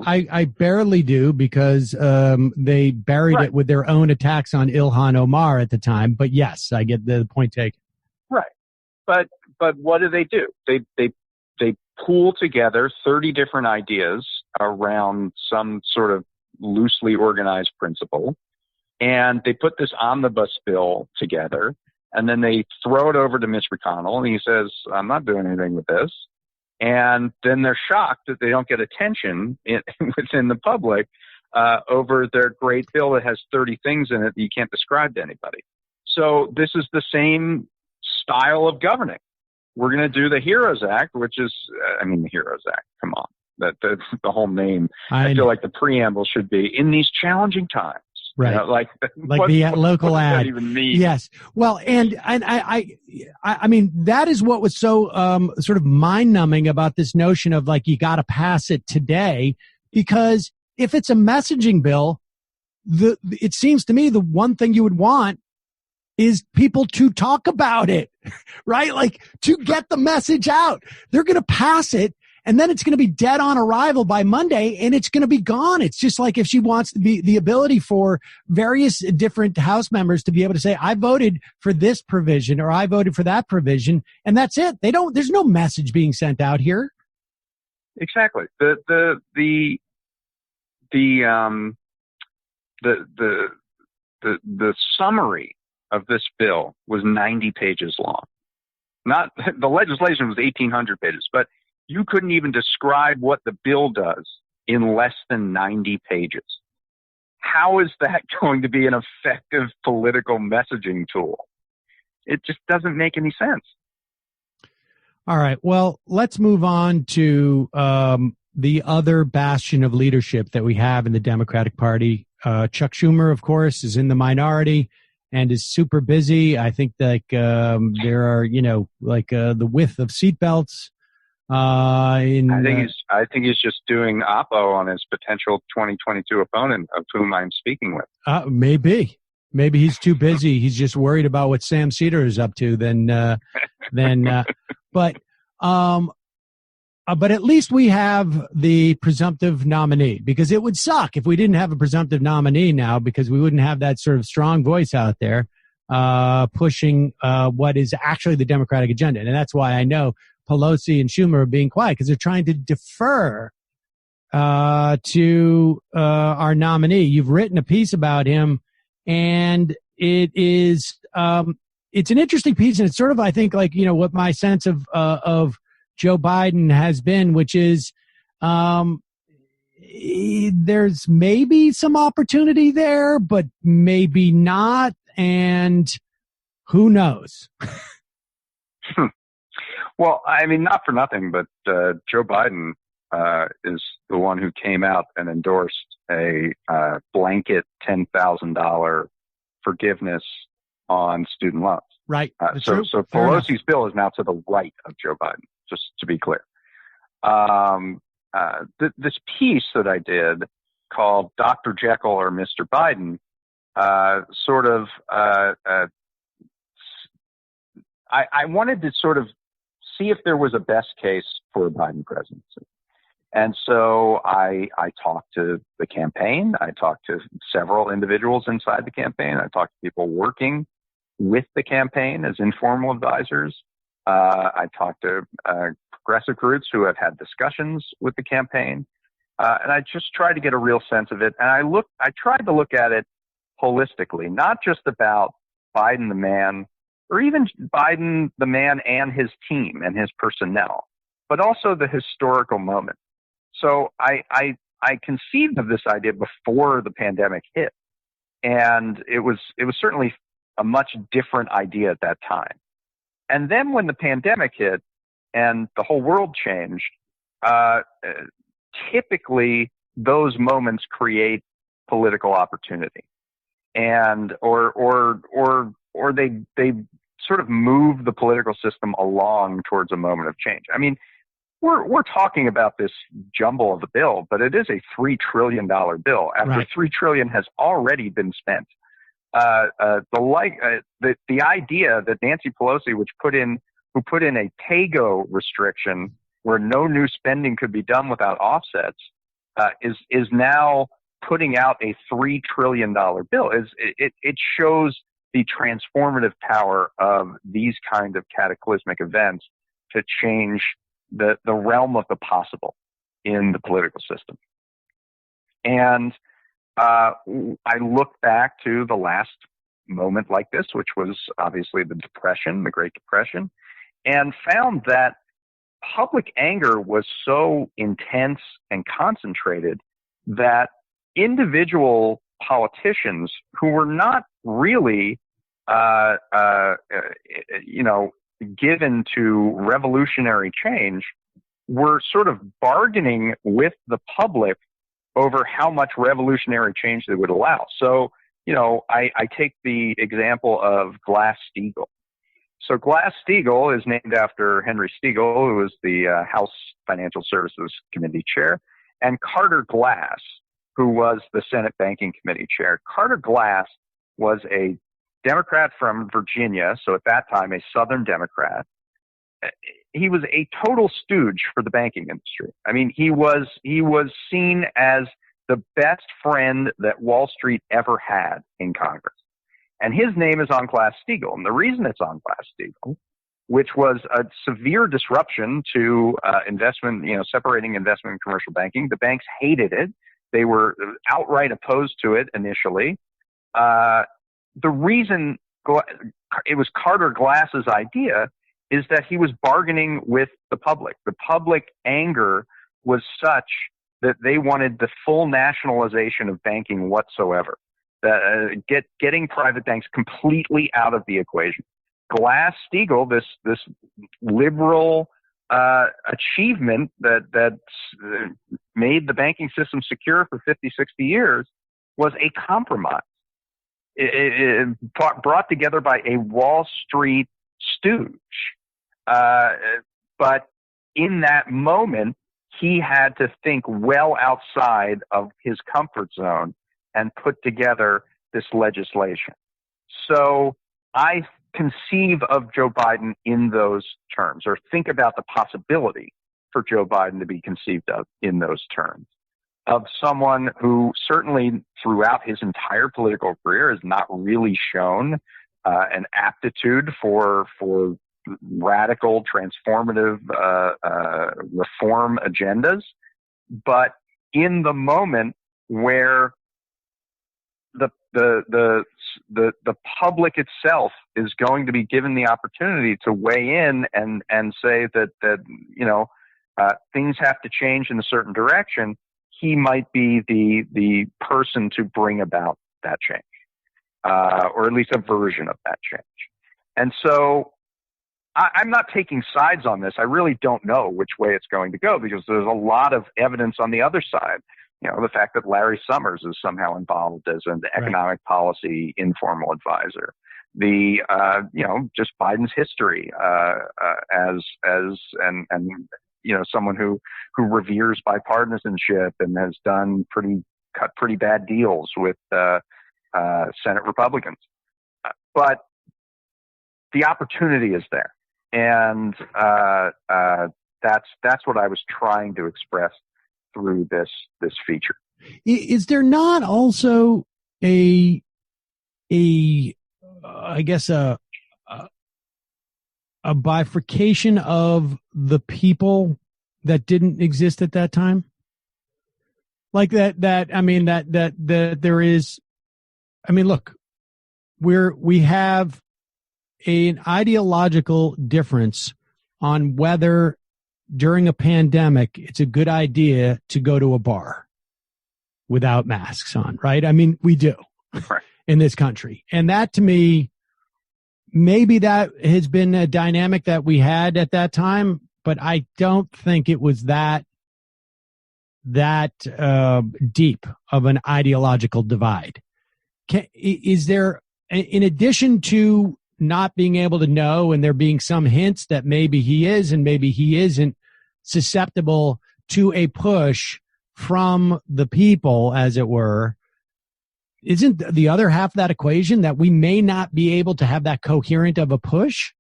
I barely do because they buried it with their own attacks on Ilhan Omar at the time. But yes, I get the point taken. Right. But what do? They pool together 30 different ideas around some sort of loosely organized principle, and they put this omnibus bill together, and then they throw it over to Mitch McConnell, and he says, I'm not doing anything with this. And then they're shocked that they don't get attention within the public over their great bill that has 30 things in it that you can't describe to anybody. So this is the same style of governing. We're going to do the HEROES Act, which is, the HEROES Act, come on. The whole name. I feel like the preamble should be in these challenging times. Right. Like the local what ad. Does that even mean? Yes. Well, and I mean, that is what was so sort of mind numbing about this notion of like, you got to pass it today, because if it's a messaging bill, it seems to me the one thing you would want is people to talk about it, right? Like to get the message out. They're going to pass it, and then it's going to be dead on arrival by Monday, and it's going to be gone. It's just like if she wants to be the ability for various different House members to be able to say, I voted for this provision or I voted for that provision, and that's it. There's no message being sent out here. Exactly. The summary of this bill was 90 pages long. Not the legislation was 1,800 pages, but you couldn't even describe what the bill does in less than 90 pages. How is that going to be an effective political messaging tool? It just doesn't make any sense. All right. Well, let's move on to the other bastion of leadership that we have in the Democratic Party. Chuck Schumer, of course, is in the minority and is super busy. I think there are, the width of seatbelts. I think he's just doing oppo on his potential 2022 opponent, of whom I'm speaking with. Maybe he's too busy. He's just worried about what Sam Cedar is up to. But at least we have the presumptive nominee, because it would suck if we didn't have a presumptive nominee now, because we wouldn't have that sort of strong voice out there pushing what is actually the Democratic agenda. And that's why I know Pelosi and Schumer are being quiet, because they're trying to defer to our nominee. You've written a piece about him, and it is it's an interesting piece, and it's sort of, I think, like, what my sense of Joe Biden has been, which is there's maybe some opportunity there, but maybe not, and who knows? Well, I mean, not for nothing, but Joe Biden is the one who came out and endorsed a blanket $10,000 forgiveness on student loans. Right. So Pelosi's bill is now to the right of Joe Biden, just to be clear. This piece that I did called Dr. Jekyll or Mr. Biden I wanted to sort of see if there was a best case for a Biden presidency. And so I talked to the campaign. I talked to several individuals inside the campaign. I talked to people working with the campaign as informal advisors. I talked to progressive groups who have had discussions with the campaign. And I just tried to get a real sense of it. And I tried to look at it holistically, not just about Biden the man, or even Biden the man and his team and his personnel, but also the historical moment. So I conceived of this idea before the pandemic hit, and it was certainly a much different idea at that time. And then when the pandemic hit and the whole world changed, typically those moments create political opportunity, and or they sort of move the political system along towards a moment of change. I mean, we're talking about this jumble of a bill, but it is a $3 trillion bill after right. $3 trillion has already been spent. The idea that Nancy Pelosi, who put in a pay-go restriction where no new spending could be done without offsets, is now putting out a $3 trillion bill. It shows the transformative power of these kind of cataclysmic events to change the realm of the possible in the political system. And I look back to the last moment like this, which was obviously the Depression, the Great Depression, and found that public anger was so intense and concentrated that individual politicians who were not really, given to revolutionary change were sort of bargaining with the public over how much revolutionary change they would allow. So, I take the example of Glass-Steagall. So Glass-Steagall is named after Henry Steagall, who was the House Financial Services Committee chair, and Carter Glass, who was the Senate Banking Committee chair. Carter Glass was a Democrat from Virginia, so at that time a Southern Democrat. He was a total stooge for the banking industry. I mean, he was seen as the best friend that Wall Street ever had in Congress. And his name is on Glass-Steagall. And the reason it's on Glass-Steagall, which was a severe disruption to investment, separating investment and commercial banking. The banks hated it. They were outright opposed to it initially. The reason it was Carter Glass's idea is that he was bargaining with the public. The public anger was such that they wanted the full nationalization of banking whatsoever. Getting private banks completely out of the equation. Glass-Steagall, this liberal achievement that made the banking system secure for 50, 60 years, was a compromise. It brought together by a Wall Street stooge. But in that moment, he had to think well outside of his comfort zone and put together this legislation. So I conceive of Joe Biden in those terms, or think about the possibility for Joe Biden to be conceived of in those terms, of someone who certainly throughout his entire political career has not really shown an aptitude for radical, transformative reform agendas, but in the moment where the public itself is going to be given the opportunity to weigh in and say that things have to change in a certain direction, he might be the person to bring about that change, or at least a version of that change. And so I'm not taking sides on this. I really don't know which way it's going to go, because there's a lot of evidence on the other side. The fact that Larry Summers is somehow involved as an economic policy informal advisor. Just Biden's history as someone who reveres bipartisanship and has cut pretty bad deals with Senate Republicans. But the opportunity is there, and that's what I was trying to express through this feature. Is there not also a bifurcation of the people that didn't exist at that time? Like that there is, look, we have an ideological difference on whether during a pandemic it's a good idea to go to a bar without masks on, right? We do in this country. And that, to me, maybe that has been a dynamic that we had at that time, but I don't think it was that deep of an ideological divide. Is there, in addition to not being able to know, and there being some hints that maybe he is and maybe he isn't susceptible to a push from the people, as it were, isn't the other half of that equation that we may not be able to have that coherent of a push?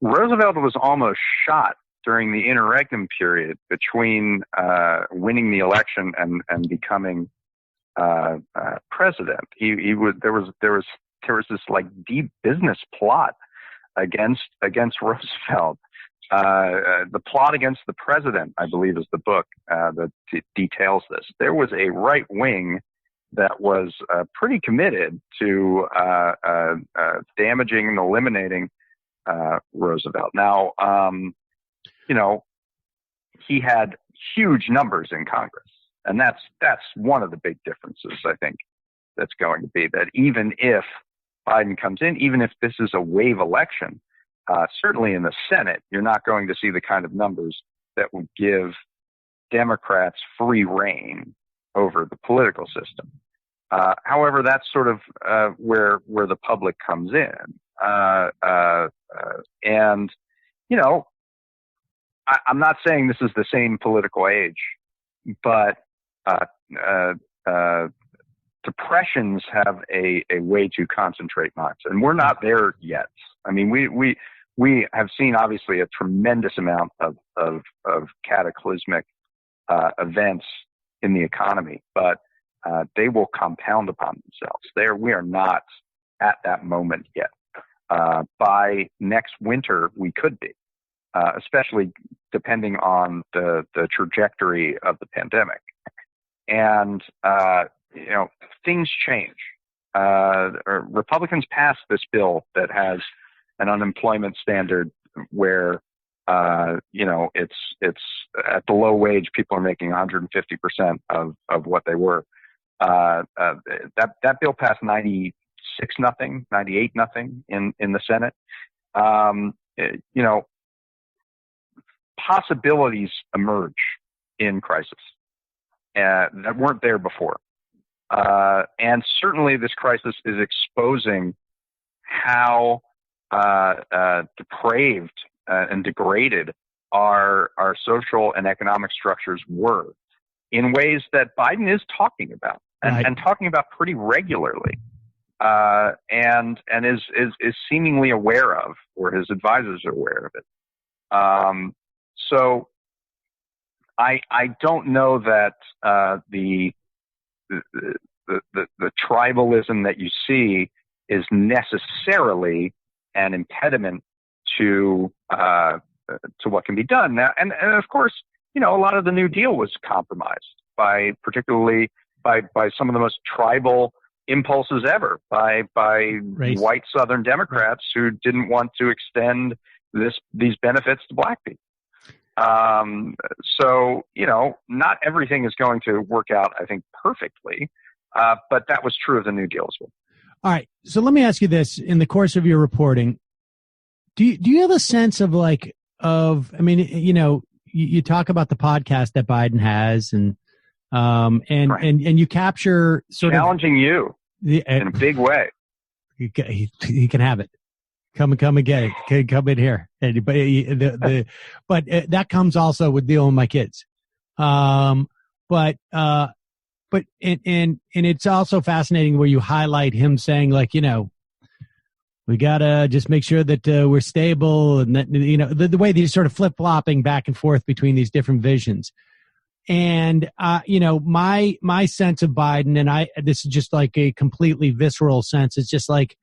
Roosevelt was almost shot during the interregnum period between winning the election and becoming president. There was this like deep business plot against Roosevelt. The Plot Against the President, I believe, is the book that details this. There was a right wing that was pretty committed to damaging and eliminating Roosevelt. Now, he had huge numbers in Congress, and that's one of the big differences, I think, that's going to be that even if Biden comes in, even if this is a wave election, certainly in the Senate, you're not going to see the kind of numbers that would give Democrats free rein over the political system. However, that's sort of where the public comes in. And, I'm not saying this is the same political age, but depressions have a way to concentrate minds, and we're not there yet. I mean, we have seen obviously a tremendous amount of cataclysmic events in the economy, but they will compound upon themselves. We are not at that moment yet. By next winter, we could be, especially depending on the trajectory of the pandemic. And, things change. Republicans passed this bill that has an unemployment standard where, it's at the low wage, people are making 150% of what they were. That bill passed 98-0 in the Senate. Possibilities emerge in crisis that weren't there before. And certainly this crisis is exposing how depraved and degraded our social and economic structures were in ways that Biden is talking about and talking about pretty regularly, and is seemingly aware of, or his advisors are aware of it. So I don't know that the tribalism that you see is necessarily an impediment to what can be done now. And of course, a lot of the New Deal was compromised particularly by some of the most tribal impulses ever, by white Southern Democrats who didn't want to extend these benefits to black people. So, not everything is going to work out, I think, perfectly, but that was true of the New Deal as well. All right. So let me ask you this: in the course of your reporting, do you have a sense of you talk about the podcast that Biden has, and you capture sort challenging you in a big way. He can have it. Come and get it. Come in here. But that comes also with dealing with my kids. But it's also fascinating where you highlight him saying we gotta just make sure that we're stable, and that the way they're sort of flip flopping back and forth between these different visions. And my sense of Biden, and this is just like a completely visceral sense. It's just like,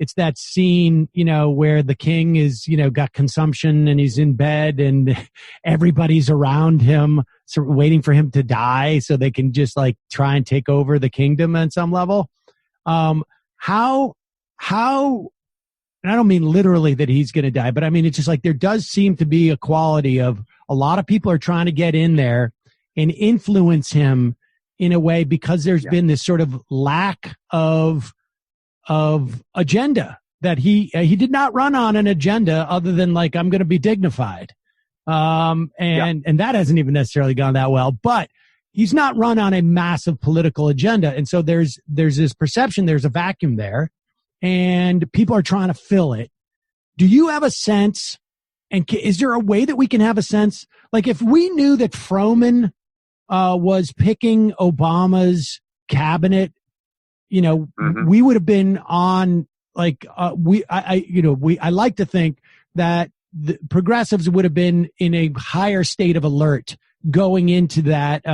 it's that scene, where the king is, got consumption and he's in bed and everybody's around him, sort of waiting for him to die so they can just try and take over the kingdom on some level. How, and I don't mean literally that he's going to die, but I mean, it's just there does seem to be a quality of a lot of people are trying to get in there and influence him in a way because there's been this sort of lack of agenda, that he did not run on an agenda other than I'm going to be dignified. And that hasn't even necessarily gone that well, but he's not run on a massive political agenda. And so there's this perception, there's a vacuum there and people are trying to fill it. Do you have a sense, and is there a way that we can have a sense, if we knew that Froman was picking Obama's cabinet, we would have been on I like to think that the progressives would have been in a higher state of alert going into that